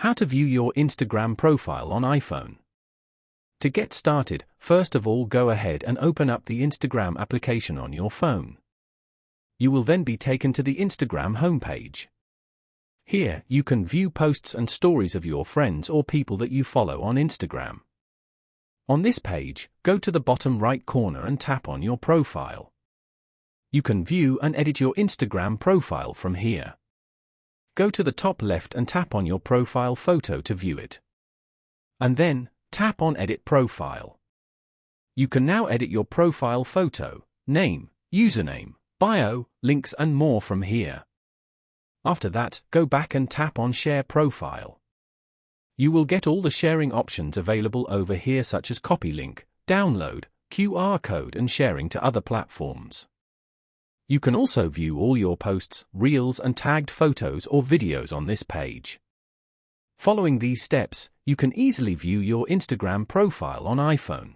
How to view your Instagram profile on iPhone. To get started, first of all go ahead and open up the Instagram application on your phone. You will then be taken to the Instagram homepage. Here, you can view posts and stories of your friends or people that you follow on Instagram. On this page, go to the bottom right corner and tap on your profile. You can view and edit your Instagram profile from here. Go to the top left and tap on your profile photo to view it. And then, tap on Edit Profile. You can now edit your profile photo, name, username, bio, links and more from here. After that, go back and tap on Share Profile. You will get all the sharing options available over here such as copy link, download, QR code and sharing to other platforms. You can also view all your posts, reels and tagged photos or videos on this page. Following these steps, you can easily view your Instagram profile on iPhone.